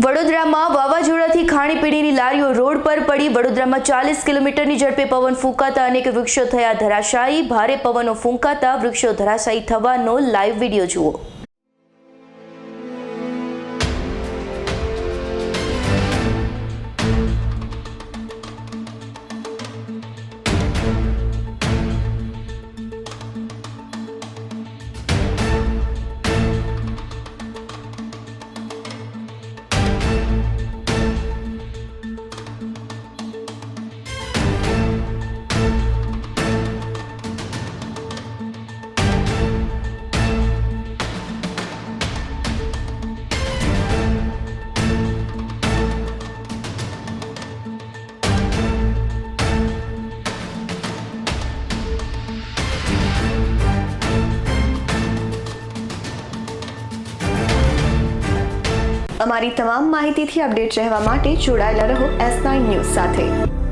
વડોદરામાં વાવાઝોડાથી ખાણીપીણીની લારીઓ રોડ પર પડી। વડોદરામાં 40 કિલોમીટરની ઝડપે પવન ફૂંકાતા અનેક વૃક્ષો થયા ધરાશાયી। ભારે પવનો ફૂંકાતા વૃક્ષો ધરાશાયી થવાનો લાઈવ વિડીયો જુઓ। અમારી તમામ માહિતીથી અપડેટ રહેવા માટે જોડાયેલા રહો S9 ન્યૂઝ સાથે।